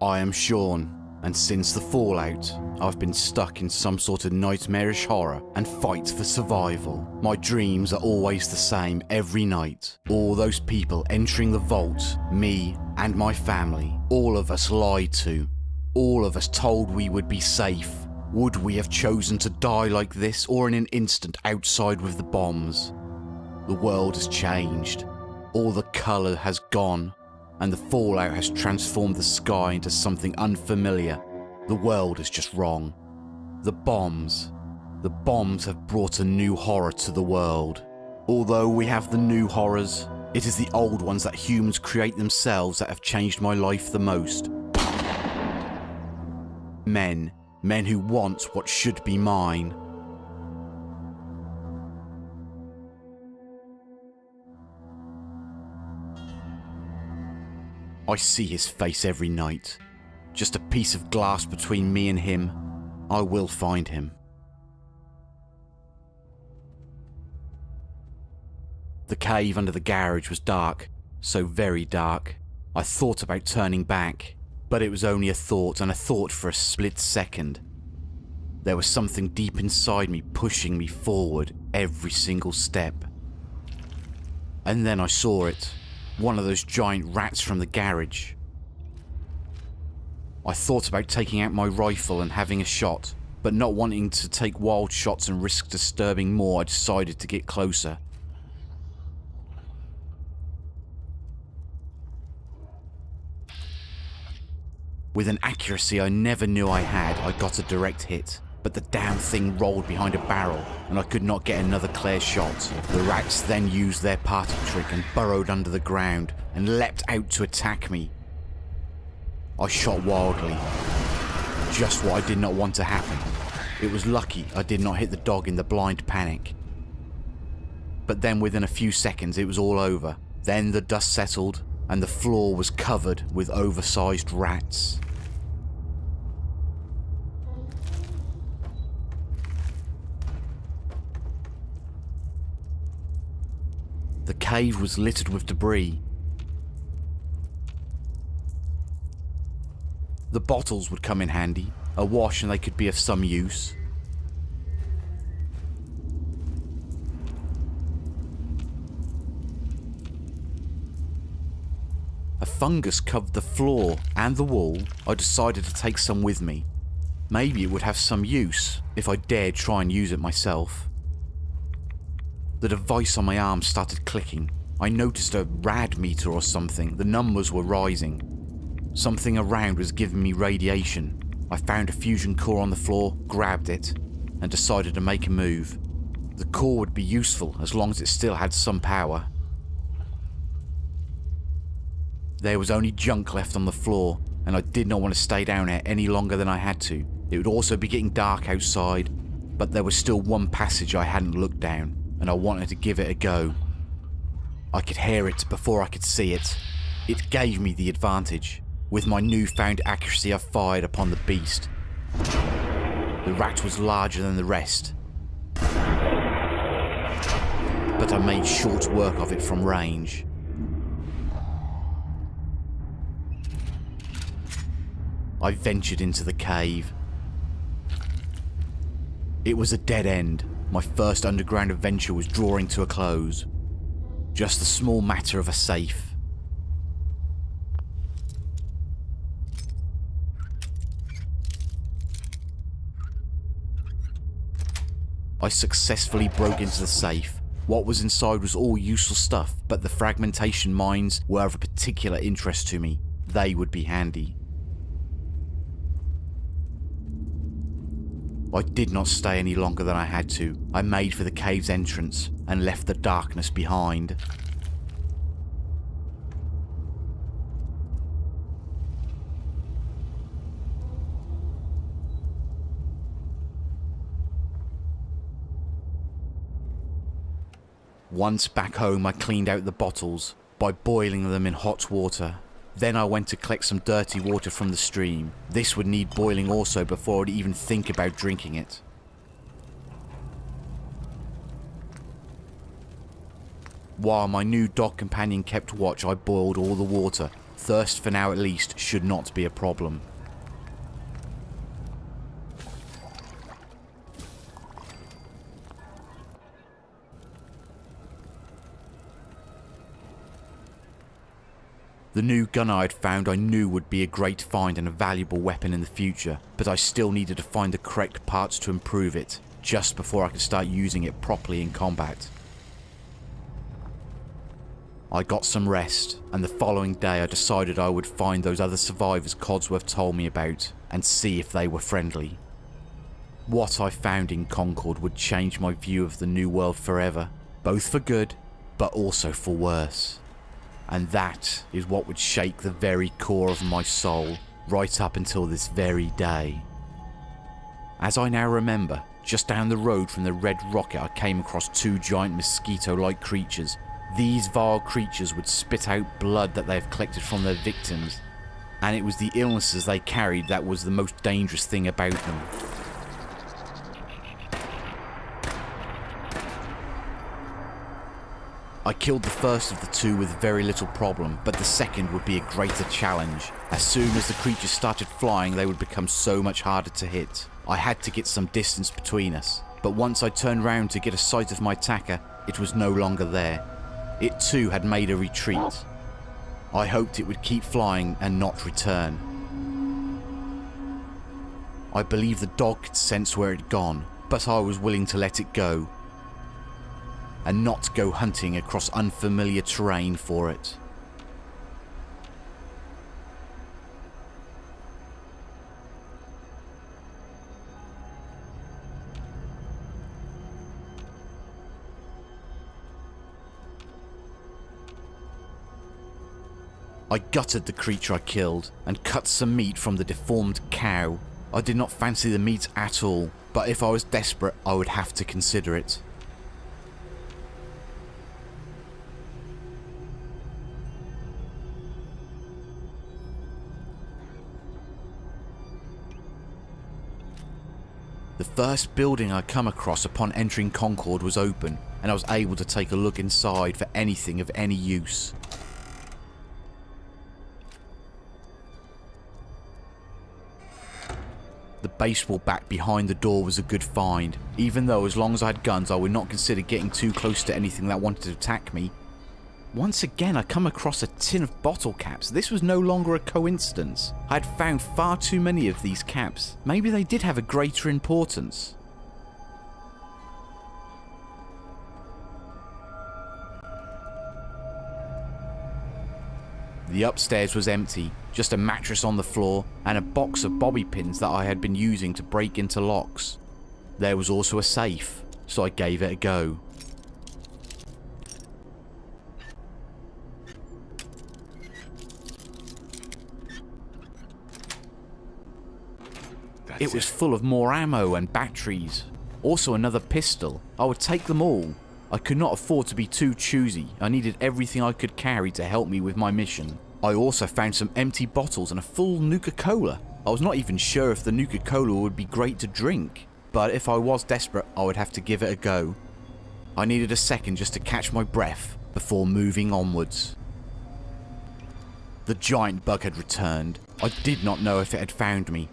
I am Shaun, and since the fallout, I've been stuck in some sort of nightmarish horror and fight for survival. My dreams are always the same every night. All those people entering the vault, me and my family, all of us lied to. All of us told we would be safe. Would we have chosen to die like this or in an instant outside with the bombs? The world has changed. All the colour has gone, and the fallout has transformed the sky into something unfamiliar. The world is just wrong. The bombs have brought a new horror to the world. Although we have the new horrors, it is the old ones that humans create themselves that have changed my life the most. Men who want what should be mine. I see his face every night. Just a piece of glass between me and him. I will find him. The cave under the garage was dark, so very dark. I thought about turning back, but it was only a thought, and a thought for a split second. There was something deep inside me pushing me forward every single step. And then I saw it. One of those giant rats from the garage. I thought about taking out my rifle and having a shot, but not wanting to take wild shots and risk disturbing more, I decided to get closer. With an accuracy I never knew I had, I got a direct hit, but the damn thing rolled behind a barrel and I could not get another clear shot. The rats then used their party trick and burrowed under the ground and leapt out to attack me. I shot wildly, just what I did not want to happen. It was lucky I did not hit the dog in the blind panic. But then within a few seconds it was all over. Then the dust settled and the floor was covered with oversized rats. The cave was littered with debris. The bottles would come in handy. A wash and they could be of some use. A fungus covered the floor and the wall. I decided to take some with me. Maybe it would have some use if I dared try and use it myself. The device on my arm started clicking. I noticed a rad meter or something. The numbers were rising. Something around was giving me radiation. I found a fusion core on the floor, grabbed it, and decided to make a move. The core would be useful as long as it still had some power. There was only junk left on the floor, and I did not want to stay down there any longer than I had to. It would also be getting dark outside, but there was still one passage I hadn't looked down, and I wanted to give it a go. I could hear it before I could see it. It gave me the advantage. With my newfound accuracy, I fired upon the beast. The rat was larger than the rest, but I made short work of it from range. I ventured into the cave. It was a dead end. My first underground adventure was drawing to a close. Just the small matter of a safe. I successfully broke into the safe. What was inside was all useful stuff, but the fragmentation mines were of a particular interest to me. They would be handy. I did not stay any longer than I had to. I made for the cave's entrance and left the darkness behind. Once back home, I cleaned out the bottles by boiling them in hot water. Then I went to collect some dirty water from the stream. This would need boiling also before I'd even think about drinking it. While my new dog companion kept watch, I boiled all the water Thirst for now at least should not be a problem. The new gun I had found I knew would be a great find and a valuable weapon in the future, but I still needed to find the correct parts to improve it, just before I could start using it properly in combat. I got some rest, and the following day I decided I would find those other survivors Codsworth told me about, and see if they were friendly. What I found in Concord would change my view of the new world forever, both for good, but also for worse. And that is what would shake the very core of my soul, right up until this very day. As I now remember, just down the road from the Red Rocket I came across two giant mosquito-like creatures. These vile creatures would spit out blood that they have collected from their victims, and it was the illnesses they carried that was the most dangerous thing about them. I killed the first of the two with very little problem, but the second would be a greater challenge. As soon as the creatures started flying, they would become so much harder to hit. I had to get some distance between us, but once I turned round to get a sight of my attacker, it was no longer there. It too had made a retreat. I hoped it would keep flying and not return. I believe the dog could sense where it had gone, but I was willing to let it go, and not go hunting across unfamiliar terrain for it. I gutted the creature I killed and cut some meat from the deformed cow. I did not fancy the meat at all, but if I was desperate I would have to consider it. The first building I come across upon entering Concord was open, and I was able to take a look inside for anything of any use. The baseball bat behind the door was a good find, even though as long as I had guns I would not consider getting too close to anything that wanted to attack me. Once again I come across a tin of bottle caps. This was no longer a coincidence. I had found far too many of these caps. Maybe they did have a greater importance. The upstairs was empty, just a mattress on the floor and a box of bobby pins that I had been using to break into locks. There was also a safe, so I gave it a go. It was full of more ammo and batteries. Also another pistol. I would take them all. I could not afford to be too choosy. I needed everything I could carry to help me with my mission. I also found some empty bottles and a full Nuka-Cola. I was not even sure if the Nuka-Cola would be great to drink, but if I was desperate, I would have to give it a go. I needed a second just to catch my breath before moving onwards. The giant bug had returned. I did not know if it had found me.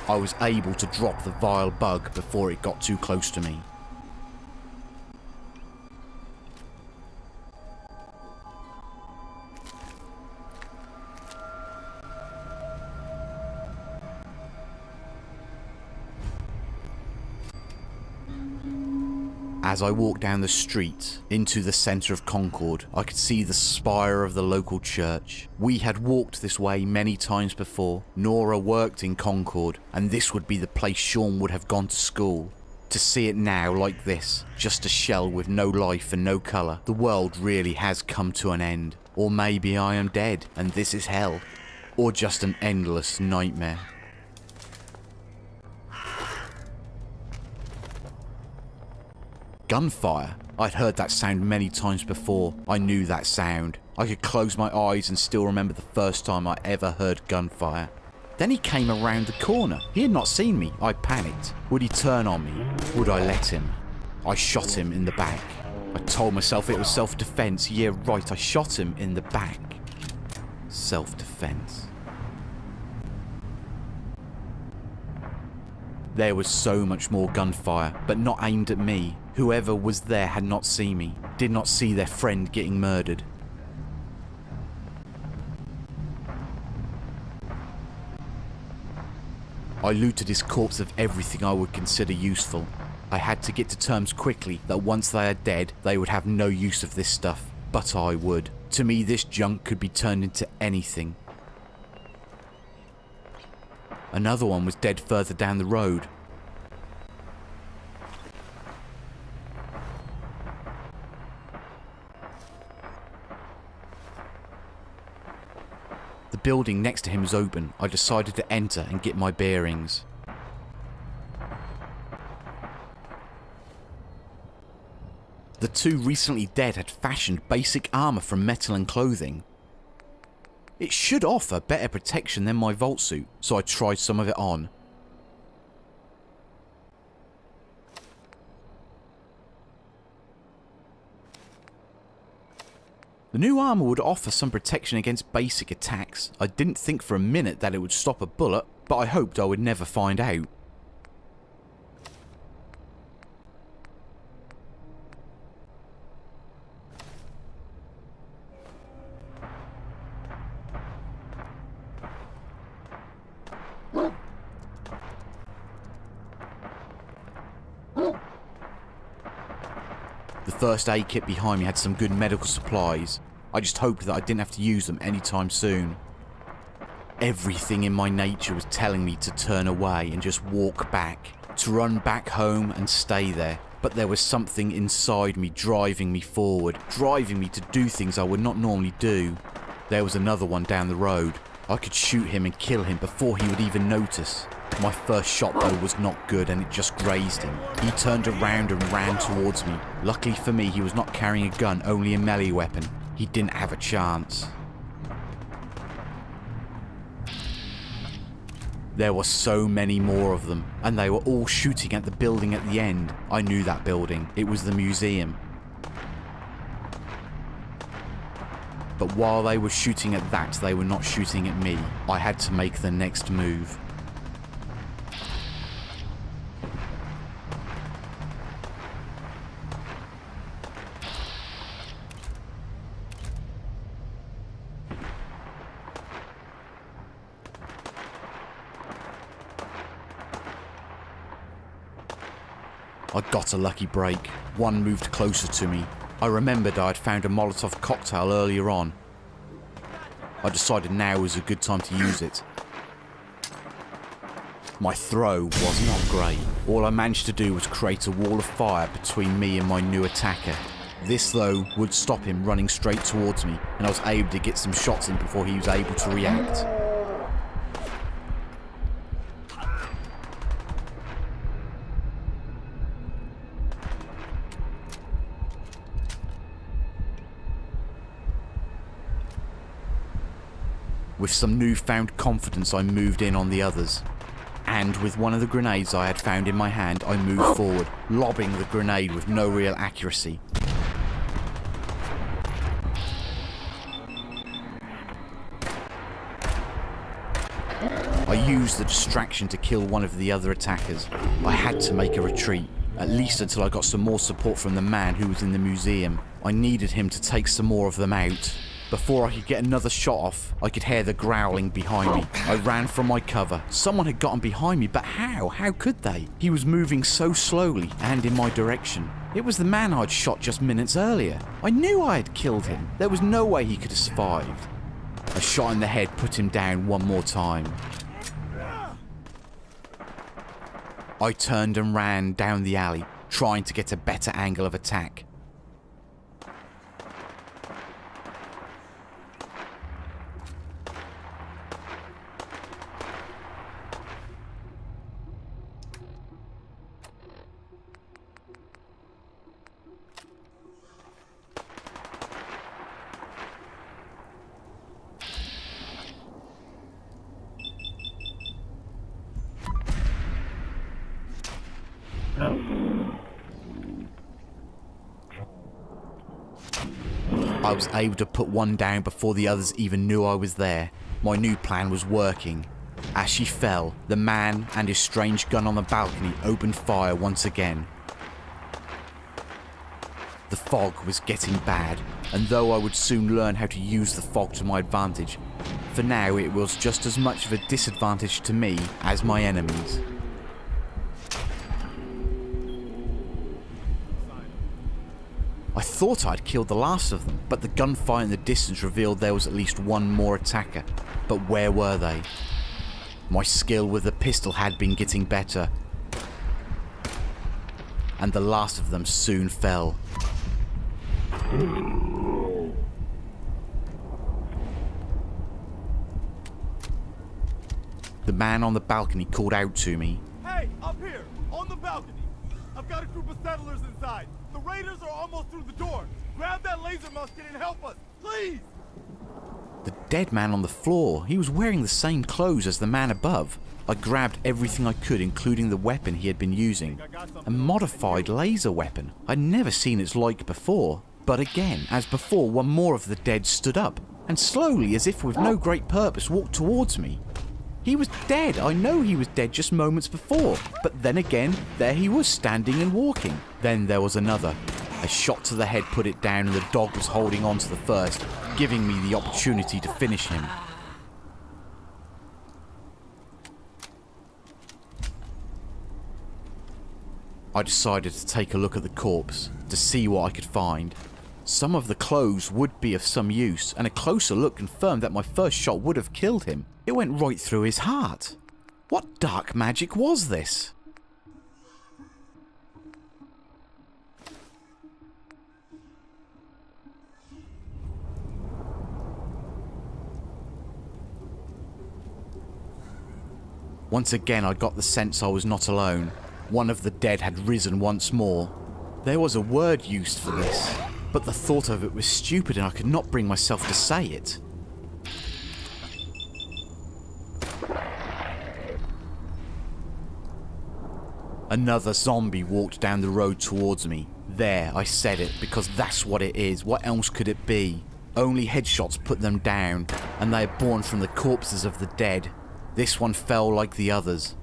I was able to drop the vile bug before it got too close to me. As I walked down the street into the centre of Concord, I could see the spire of the local church. We had walked this way many times before. Nora worked in Concord, and this would be the place Shaun would have gone to school. To see it now like this, just a shell with no life and no colour, the world really has come to an end. Or maybe I am dead and this is hell. Or just an endless nightmare. Gunfire. I'd heard that sound many times before. I knew that sound. I could close my eyes and still remember the first time I ever heard gunfire. Then he came around the corner. He had not seen me. I panicked. Would he turn on me? Would I let him? I shot him in the back. I told myself it was self-defense. Yeah, right, I shot him in the back. Self-defense. There was so much more gunfire, but not aimed at me. Whoever was there had not seen me, did not see their friend getting murdered. I looted his corpse of everything I would consider useful. I had to get to terms quickly that once they are dead, they would have no use of this stuff, but I would. To me, this junk could be turned into anything. Another one was dead further down the road. The building next to him was open. I decided to enter and get my bearings. The two recently dead had fashioned basic armour from metal and clothing. It should offer better protection than my vault suit, so I tried some of it on. The new armour would offer some protection against basic attacks. I didn't think for a minute that it would stop a bullet, but I hoped I would never find out. The first aid kit behind me had some good medical supplies. I just hoped that I didn't have to use them anytime soon. Everything in my nature was telling me to turn away and just walk back, to run back home and stay there. But there was something inside me driving me forward, driving me to do things I would not normally do. There was another one down the road. I could shoot him and kill him before he would even notice. My first shot though was not good and it just grazed him. He turned around and ran towards me. Luckily for me, he was not carrying a gun, only a melee weapon. He didn't have a chance. There were so many more of them, and they were all shooting at the building at the end. I knew that building. It was the museum. But while they were shooting at that, they were not shooting at me. I had to make the next move. I got a lucky break. One moved closer to me. I remembered I had found a Molotov cocktail earlier on. I decided now was a good time to use it. My throw was not great. All I managed to do was create a wall of fire between me and my new attacker. This though would stop him running straight towards me, and I was able to get some shots in before he was able to react. With some newfound confidence, I moved in on the others. And with one of the grenades I had found in my hand, I moved forward, lobbing the grenade with no real accuracy. I used the distraction to kill one of the other attackers. I had to make a retreat, at least until I got some more support from the man who was in the museum. I needed him to take some more of them out. Before I could get another shot off, I could hear the growling behind me. I ran from my cover. Someone had gotten behind me, but how? How could they? He was moving so slowly and in my direction. It was the man I'd shot just minutes earlier. I knew I had killed him. There was no way he could have survived. A shot in the head put him down one more time. I turned and ran down the alley, trying to get a better angle of attack. I was able to put one down before the others even knew I was there. My new plan was working. As she fell, the man and his strange gun on the balcony opened fire once again. The fog was getting bad, and though I would soon learn how to use the fog to my advantage, for now it was just as much of a disadvantage to me as my enemies. I thought I'd killed the last of them, but the gunfire in the distance revealed there was at least one more attacker. But where were they? My skill with the pistol had been getting better, and the last of them soon fell. The man on the balcony called out to me. Hey, up here, on the balcony. I've got a group of settlers inside. The raiders are almost through the door. Grab that laser musket and help us, please! The dead man on the floor, he was wearing the same clothes as the man above. I grabbed everything I could, including the weapon he had been using. A modified laser weapon. I'd never seen its like before. But again, as before, one more of the dead stood up, and slowly, as if with no great purpose, walked towards me. He was dead. I know he was dead just moments before. But then again, there he was standing and walking. Then there was another. A shot to the head put it down, and the dog was holding on to the first, giving me the opportunity to finish him. I decided to take a look at the corpse, to see what I could find. Some of the clothes would be of some use, and a closer look confirmed that my first shot would have killed him. It went right through his heart. What dark magic was this? Once again, I got the sense I was not alone. One of the dead had risen once more. There was a word used for this, but the thought of it was stupid and I could not bring myself to say it. Another zombie walked down the road towards me. There, I said it, because that's what it is. What else could it be? Only headshots put them down, and they are born from the corpses of the dead. This one fell like the others.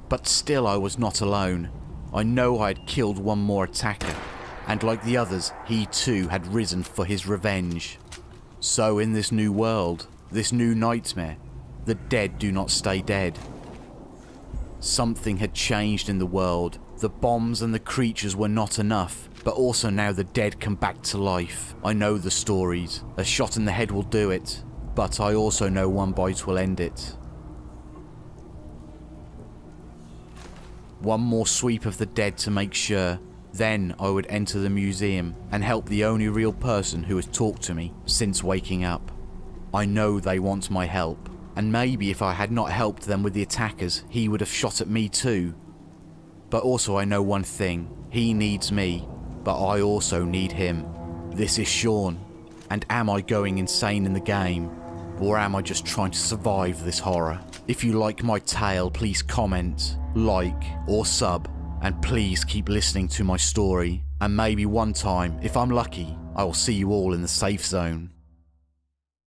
But still I was not alone. I know I had killed one more attacker, and like the others, he too had risen for his revenge. So in this new world, this new nightmare, the dead do not stay dead. Something had changed in the world. The bombs and the creatures were not enough, but also now the dead come back to life. I know the stories. A shot in the head will do it, but I also know one bite will end it. One more sweep of the dead to make sure. Then I would enter the museum and help the only real person who has talked to me since waking up. I know they want my help, and maybe if I had not helped them with the attackers, he would have shot at me too. But also I know one thing, he needs me, but I also need him. This is Shaun, and am I going insane in the game? Or am I just trying to survive this horror? If you like my tale, please comment, like, or sub, and please keep listening to my story. And maybe one time, if I'm lucky, I will see you all in the safe zone.